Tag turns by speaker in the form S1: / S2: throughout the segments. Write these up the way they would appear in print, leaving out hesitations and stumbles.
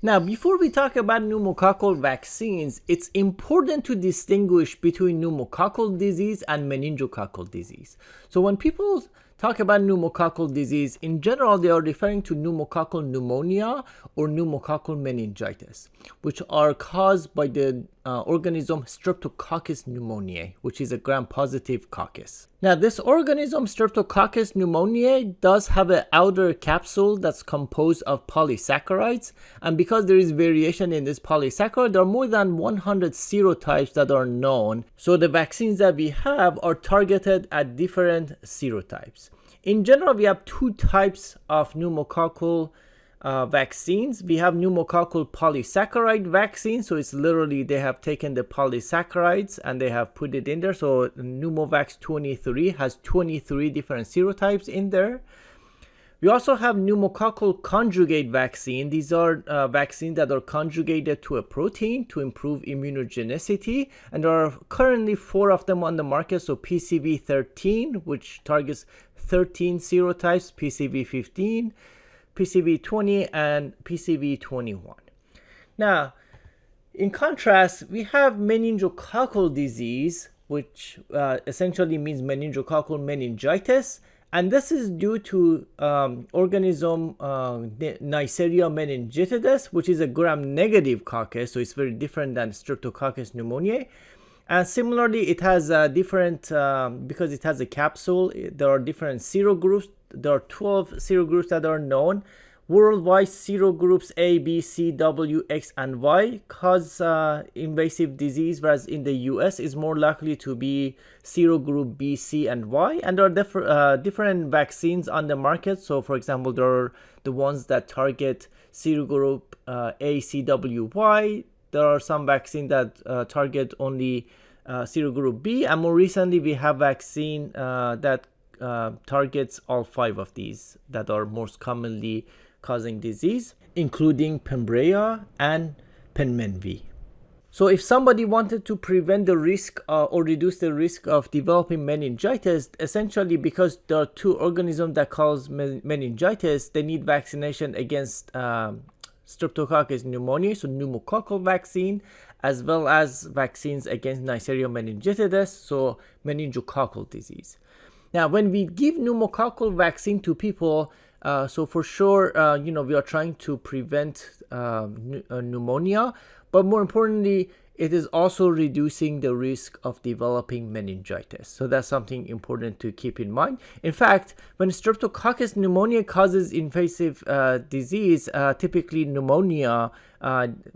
S1: Now, before we talk about pneumococcal vaccines, it's important to distinguish between pneumococcal disease and meningococcal disease. So when people talk about pneumococcal disease, in general, they are referring to pneumococcal pneumonia or pneumococcal meningitis, which are caused by the organism Streptococcus pneumoniae, which is a gram-positive coccus. Now, this organism Streptococcus pneumoniae does have an outer capsule that's composed of polysaccharides, and because there is variation in this polysaccharide, there are more than 100 serotypes that are known. So the vaccines that we have are targeted at different serotypes. In general, we have two types of pneumococcal vaccines. We have pneumococcal polysaccharide vaccines. So it's literally they have taken the polysaccharides and they have put it in there. So Pneumovax 23 has 23 different serotypes in there. We also have pneumococcal conjugate vaccine. These are vaccines that are conjugated to a protein to improve immunogenicity. And there are currently 4 of them on the market. So PCV13, which targets 13 serotypes, PCV15, PCV20, and PCV21. Now, in contrast, we have meningococcal disease, which essentially means meningococcal meningitis. And this is due to organism Neisseria meningitidis, which is a gram-negative coccus, so it's very different than Streptococcus pneumoniae. And similarly, it has different, because it has a capsule, there are different serogroups. There are 12 serogroups that are known. Worldwide, serogroups A, B, C, W, X, and Y cause invasive disease, whereas in the US is more likely to be serogroup B, C, and Y. And there are different vaccines on the market. So, for example, there are the ones that target serogroup A, C, W, Y. There are some vaccines that target only serogroup B. And more recently, we have vaccine that targets all 5 of these that are most commonly causing disease, including Pembrea and Penmenvy. So if somebody wanted to prevent the risk or reduce the risk of developing meningitis, essentially because there are 2 organisms that cause meningitis, they need vaccination against Streptococcus pneumoniae, so pneumococcal vaccine, as well as vaccines against Neisseria meningitidis, so meningococcal disease. Now, when we give pneumococcal vaccine to people, so for sure, we are trying to prevent pneumonia, but more importantly, it is also reducing the risk of developing meningitis. So that's something important to keep in mind. In fact, when Streptococcus pneumoniae causes invasive disease, typically pneumonia,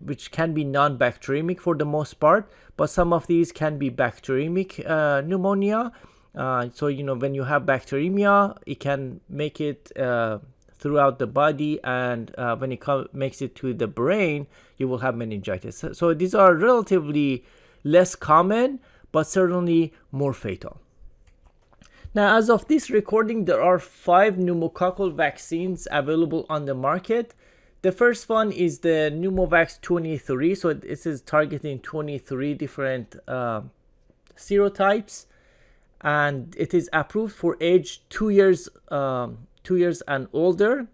S1: which can be non-bacteremic for the most part, but some of these can be bacteremic pneumonia. So, when you have bacteremia, it can make it throughout the body, and when it makes it to the brain, you will have meningitis. So these are relatively less common, but certainly more fatal. Now, as of this recording, there are 5 pneumococcal vaccines available on the market. The first one is the Pneumovax 23. So this is targeting 23 different serotypes, and it is approved for age 2 years and older.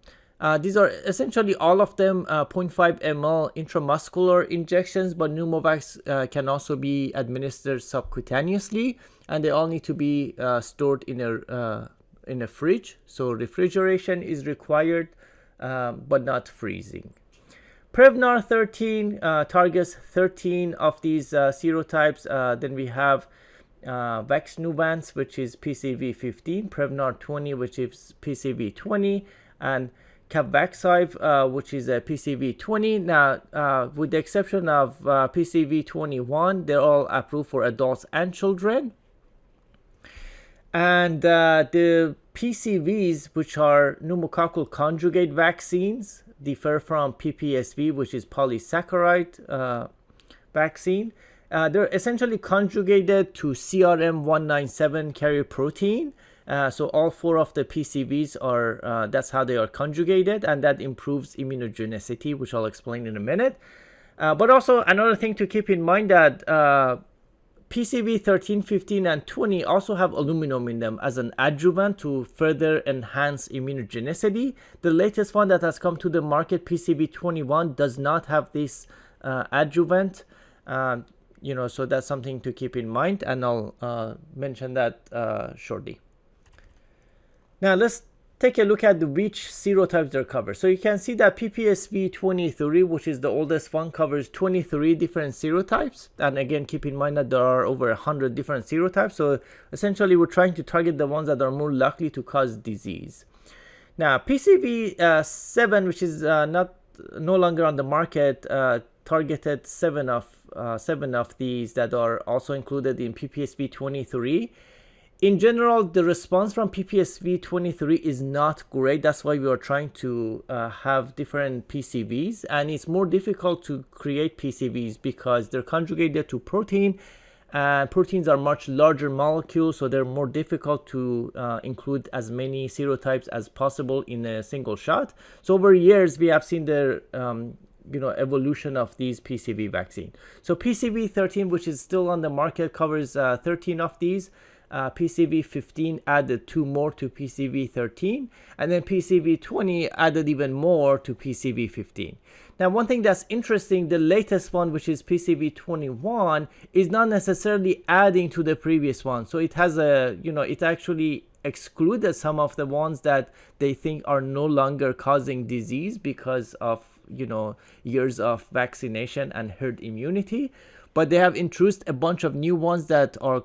S1: These are essentially all of them 0.5 ml intramuscular injections, but Pneumovax can also be administered subcutaneously, and they all need to be stored in a fridge. So refrigeration is required, but not freezing. Prevnar 13 targets 13 of these serotypes. Then we have Vaxneuvance, which is PCV15, Prevnar 20, which is PCV20, and Capvaxive, which is a PCV20. Now, with the exception of PCV21, they're all approved for adults and children. And the PCVs, which are pneumococcal conjugate vaccines, differ from PPSV, which is polysaccharide vaccine. They're essentially conjugated to CRM197 carrier protein. So all 4 of the PCVs are, that's how they are conjugated, and that improves immunogenicity, which I'll explain in a minute. But also another thing to keep in mind that PCV13, 15, and 20 also have aluminum in them as an adjuvant to further enhance immunogenicity. The latest one that has come to the market, PCV21, does not have this adjuvant. So that's something to keep in mind, and I'll mention that shortly. Now let's take a look at which serotypes they cover. So you can see that PPSV23, which is the oldest one, covers 23 different serotypes. And again, keep in mind that there are over 100 different serotypes. So essentially, we're trying to target the ones that are more likely to cause disease. Now, PCV7, which is no longer on the market, targeted seven of these that are also included in PPSV23. In general, the response from PPSV23 is not great. That's why we are trying to have different PCVs, and it's more difficult to create PCVs because they're conjugated to protein, and proteins are much larger molecules, so they're more difficult to include as many serotypes as possible in a single shot. So over years, we have seen the evolution of these PCV vaccine. So PCV13, which is still on the market, covers 13 of these. PCV15 added 2 more to PCV13, and then PCV20 added even more to PCV15. Now, one thing that's interesting, the latest one, which is PCV21, is not necessarily adding to the previous one. So it has it actually excluded some of the ones that they think are no longer causing disease because of years of vaccination and herd immunity. But they have introduced a bunch of new ones that are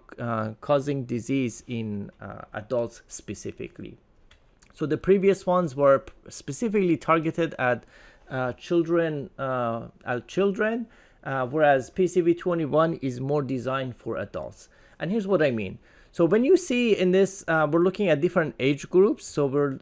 S1: causing disease in adults specifically. So the previous ones were specifically targeted at children, whereas PCV21 is more designed for adults. And here's what I mean. So when you see in this, we're looking at different age groups. So we're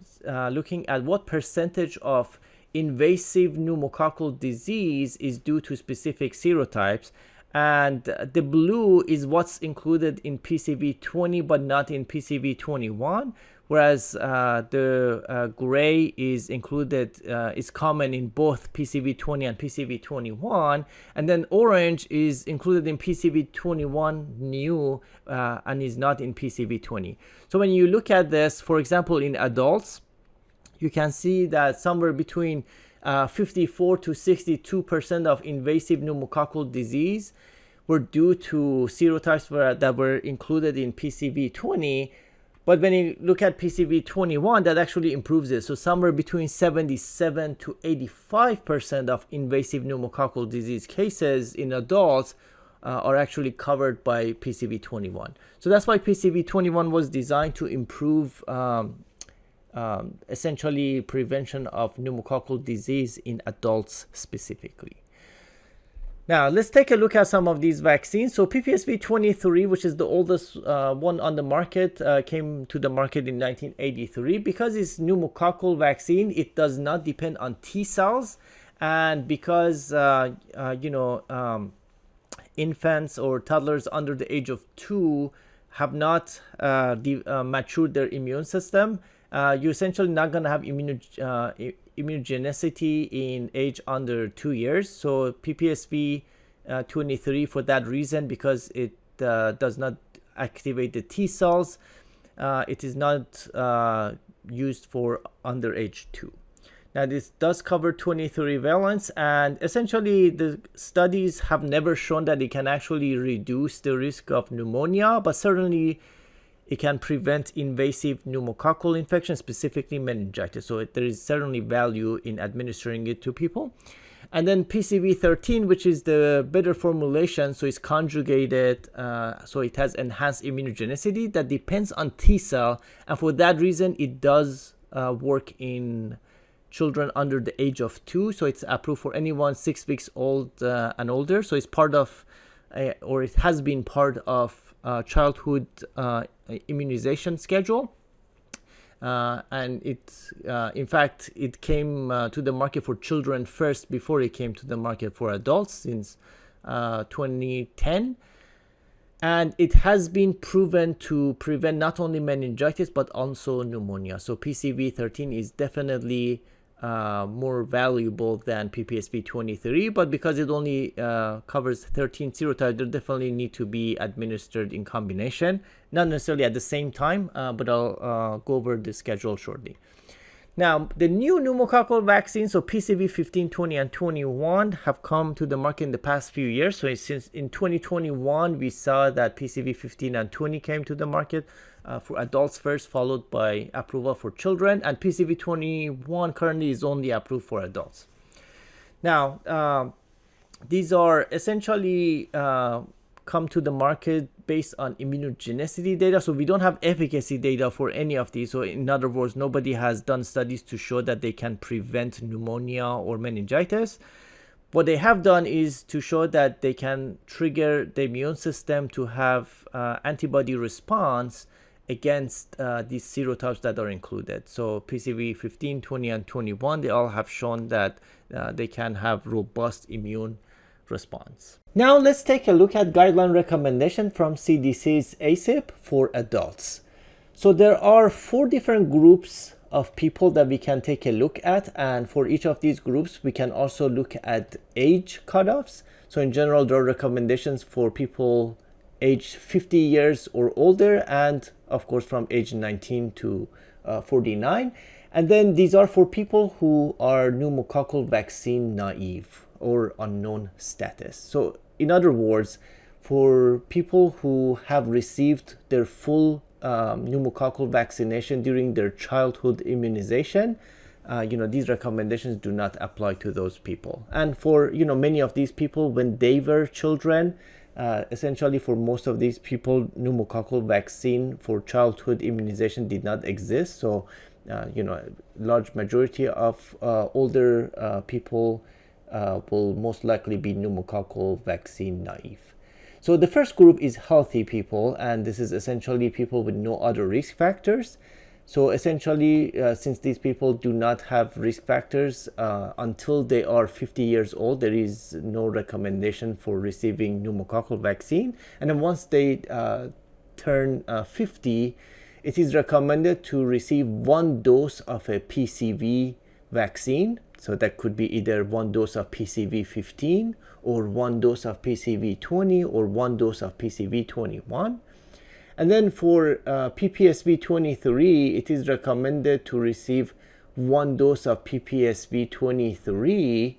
S1: looking at what percentage of invasive pneumococcal disease is due to specific serotypes. And the blue is what's included in PCV20 but not in PCV21, whereas the gray is included, is common in both PCV20 and PCV21, and then orange is included in PCV21 new and is not in PCV20. So when you look at this, for example, in adults, you can see that somewhere between 54 to 62% of invasive pneumococcal disease were due to serotypes that were included in PCV20. But when you look at PCV21, that actually improves it. So somewhere between 77 to 85% of invasive pneumococcal disease cases in adults are actually covered by PCV21. So that's why PCV21 was designed to improve essentially prevention of pneumococcal disease in adults specifically. Now let's take a look at some of these vaccines. So PPSV23, which is the oldest one on the market, came to the market in 1983. Because it's pneumococcal vaccine, it does not depend on T cells, and because infants or toddlers under the age of 2 have not matured their immune system, you're essentially not going to have immunogenicity in age under 2 years. So PPSV23, for that reason, because it does not activate the T cells, it is not used for under age 2. Now this does cover 23 valents, and essentially the studies have never shown that it can actually reduce the risk of pneumonia, but certainly it can prevent invasive pneumococcal infection, specifically meningitis. So there is certainly value in administering it to people. And then PCV13, which is the better formulation, so it's conjugated, so it has enhanced immunogenicity that depends on T cell, and for that reason it does work in children under the age of 2. So it's approved for anyone 6 weeks old and older. So it's part of, or it has been part of childhood immunization schedule, and in fact it came to the market for children first before it came to the market for adults since 2010, and it has been proven to prevent not only meningitis but also pneumonia. So PCV13 is definitely more valuable than PPSV23, but because it only covers 13 serotypes, they definitely need to be administered in combination, not necessarily at the same time, but I'll go over the schedule shortly. Now, the new pneumococcal vaccines, so PCV15, 20, and 21, have come to the market in the past few years. So since in 2021, we saw that PCV15 and 20 came to the market for adults first, followed by approval for children. And PCV21 currently is only approved for adults. Now, these are essentially come to the market based on immunogenicity data. So we don't have efficacy data for any of these. So in other words, nobody has done studies to show that they can prevent pneumonia or meningitis. What they have done is to show that they can trigger the immune system to have antibody response against these serotypes that are included. So PCV15, 20, and 21, they all have shown that they can have robust immune response. Now let's take a look at guideline recommendation from CDC's ACIP for adults. So there are 4 different groups of people that we can take a look at, and for each of these groups we can also look at age cutoffs. So in general, there are recommendations for people aged 50 years or older, and of course from age 19 to 49. And then these are for people who are pneumococcal vaccine naive or unknown status. So in other words, for people who have received their full pneumococcal vaccination during their childhood immunization, these recommendations do not apply to those people. And for many of these people, when they were children, essentially for most of these people, pneumococcal vaccine for childhood immunization did not exist. So large majority of older people will most likely be pneumococcal vaccine naive. So the first group is healthy people, and this is essentially people with no other risk factors. So essentially, since these people do not have risk factors until they are 50 years old, there is no recommendation for receiving pneumococcal vaccine. And then once they turn 50, it is recommended to receive 1 dose of a PCV vaccine. So that could be either 1 dose of PCV15 or 1 dose of PCV20 or 1 dose of PCV21. And then for PPSV23, it is recommended to receive 1 dose of PPSV23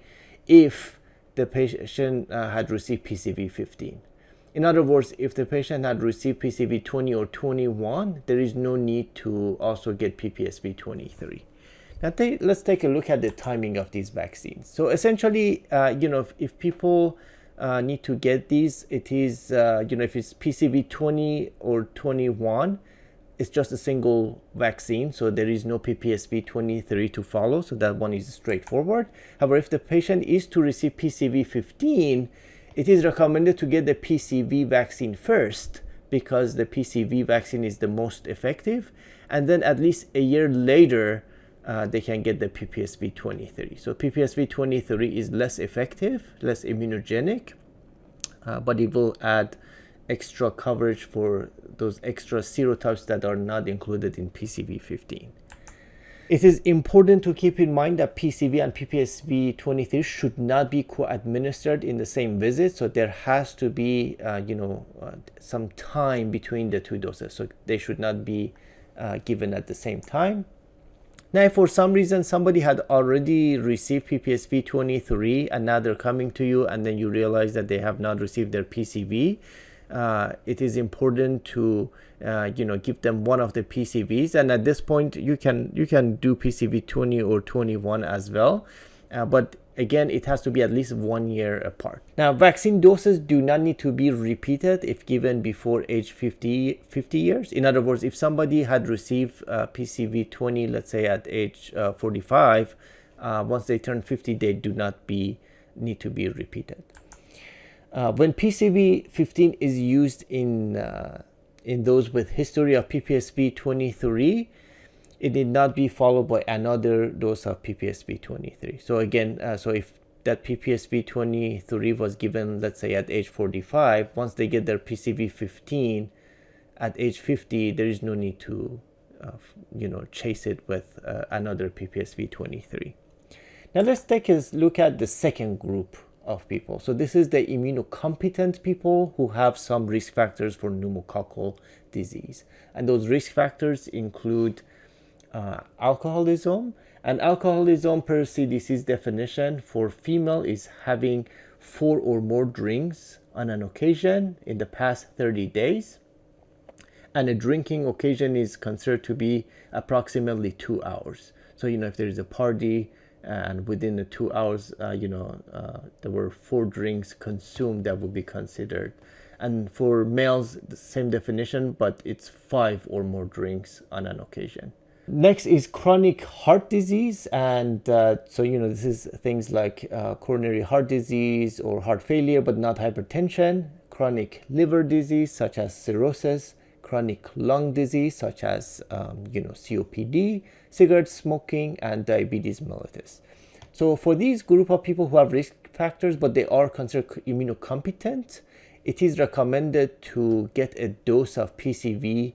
S1: if the patient had received PCV15. In other words, if the patient had received PCV20 or 21, there is no need to also get PPSV23. Now let's take a look at the timing of these vaccines. So essentially, if people need to get these, it is, if it's PCV20 or 21, it's just a single vaccine. So there is no PPSV23 to follow. So that one is straightforward. However, if the patient is to receive PCV15, it is recommended to get the PCV vaccine first, because the PCV vaccine is the most effective. And then at least a year later, they can get the PPSV23. So PPSV23 is less effective, less immunogenic, but it will add extra coverage for those extra serotypes that are not included in PCV15. It is important to keep in mind that PCV and PPSV23 should not be co-administered in the same visit. So there has to be, some time between the 2 doses. So they should not be given at the same time. Now, if for some reason somebody had already received PPSV23 and now they're coming to you and then you realize that they have not received their PCV, it is important to give them one of the PCVs. And at this point, you can do PCV20 or 21 as well. But again, it has to be at least 1 year apart. Now, vaccine doses do not need to be repeated if given before age 50 years. In other words, if somebody had received PCV20, let's say at age 45, once they turn 50, they do not need to be repeated. When PCV15 is used in those with history of PPSV23, it need not be followed by another dose of PPSV23. So again, so if that PPSV23 was given, let's say at age 45, once they get their PCV15 at age 50, there is no need to, chase it with another PPSV23. Now let's take a look at the second group of people. So this is the immunocompetent people who have some risk factors for pneumococcal disease. And those risk factors include alcoholism. And alcoholism, per CDC's definition for female, is having 4 or more drinks on an occasion in the past 30 days. And a drinking occasion is considered to be approximately 2 hours. So, if there is a party and within the 2 hours, there were 4 drinks consumed, that would be considered. And for males, the same definition, but it's 5 or more drinks on an occasion. Next is chronic heart disease. And this is things like coronary heart disease or heart failure, but not hypertension. Chronic liver disease, such as cirrhosis. Chronic lung disease, such as COPD, cigarette smoking, and diabetes mellitus. So for these group of people who have risk factors, but they are considered immunocompetent, it is recommended to get a dose of PCV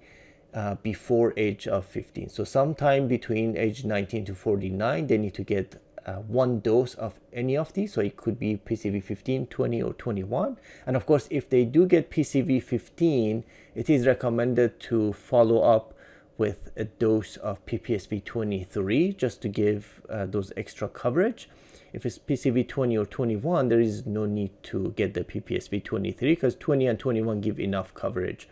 S1: before age of 15. So sometime between age 19 to 49, they need to get 1 dose of any of these. So it could be PCV15, 20, or 21. And of course, if they do get PCV15, it is recommended to follow up with a dose of PPSV23 just to give those extra coverage. If it's PCV20 or 21, there is no need to get the PPSV23 because 20 and 21 give enough coverage.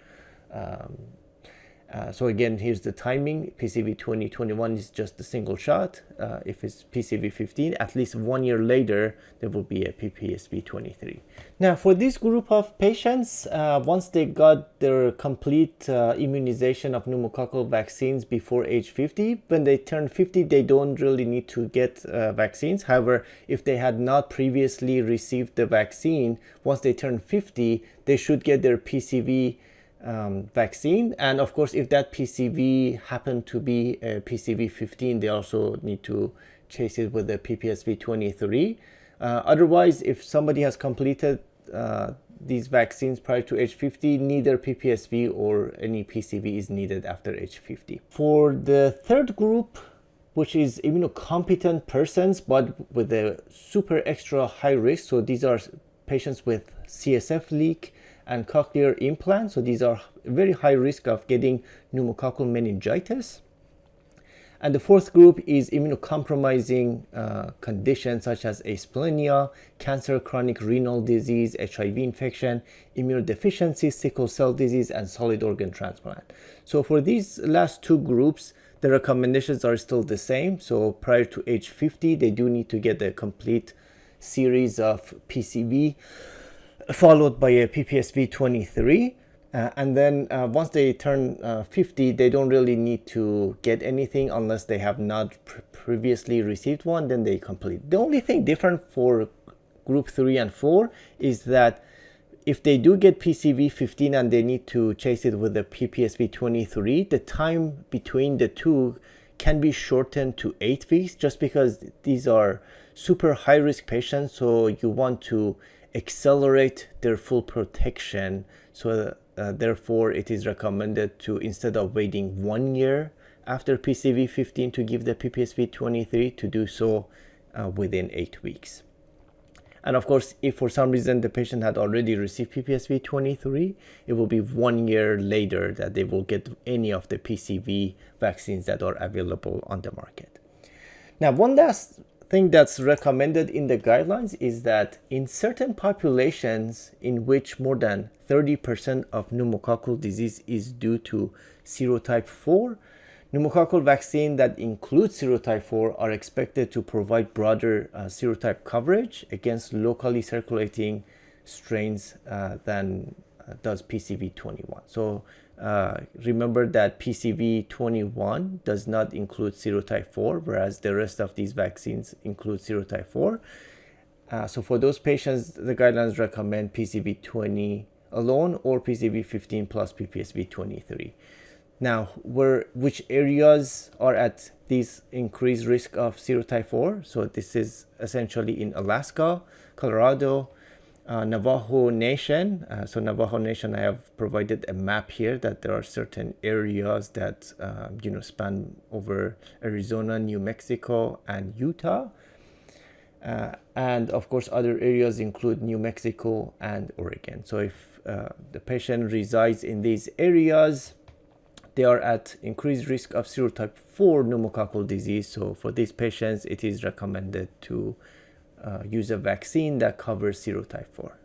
S1: So again, here's the timing. PCV20, 21 is just a single shot. If it's PCV15, at least 1 year later, there will be a PPSV23. Now, for this group of patients, once they got their complete immunization of pneumococcal vaccines before age 50, when they turn 50, they don't really need to get vaccines. However, if they had not previously received the vaccine, once they turn 50, they should get their PCV vaccine. And of course, if that PCV happened to be a PCV15, they also need to chase it with the PPSV23. Otherwise, if somebody has completed these vaccines prior to age 50, neither PPSV or any PCV is needed after age 50. For the third group, which is immunocompetent persons but with a super extra high risk, so these are patients with CSF leak and cochlear implants. So these are very high risk of getting pneumococcal meningitis. And the fourth group is immunocompromising conditions such as asplenia, cancer, chronic renal disease, HIV infection, immunodeficiency, sickle cell disease, and solid organ transplant. So for these last 2 groups, the recommendations are still the same. So prior to age 50, they do need to get a complete series of PCV followed by a PPSV23. And then once they turn 50, they don't really need to get anything unless they have not previously received one, then they complete. The only thing different for group 3 and 4 is that if they do get PCV15 and they need to chase it with the PPSV23, the time between the 2 can be shortened to 8 weeks just because these are super high risk patients. So you want to accelerate their full protection. So therefore, it is recommended to, instead of waiting 1 year after PCV15 to give the PPSV23, to do so within 8 weeks. And of course, if for some reason the patient had already received PPSV23, it will be 1 year later that they will get any of the PCV vaccines that are available on the market. Now, one last thing that's recommended in the guidelines is that in certain populations in which more than 30% of pneumococcal disease is due to serotype 4, pneumococcal vaccine that includes serotype 4 are expected to provide broader serotype coverage against locally circulating strains than does PCV21. So remember that PCV21 does not include serotype 4, whereas the rest of these vaccines include serotype 4. So for those patients, the guidelines recommend PCV20 alone or PCV15 plus PPSV23. Now, which areas are at this increased risk of serotype 4? So this is essentially in Alaska, Colorado, Navajo Nation. So Navajo Nation, I have provided a map here that there are certain areas that span over Arizona, New Mexico, and Utah. And of course, other areas include New Mexico and Oregon. So if the patient resides in these areas, they are at increased risk of serotype 4 pneumococcal disease. So for these patients, it is recommended to use a vaccine that covers serotype 4.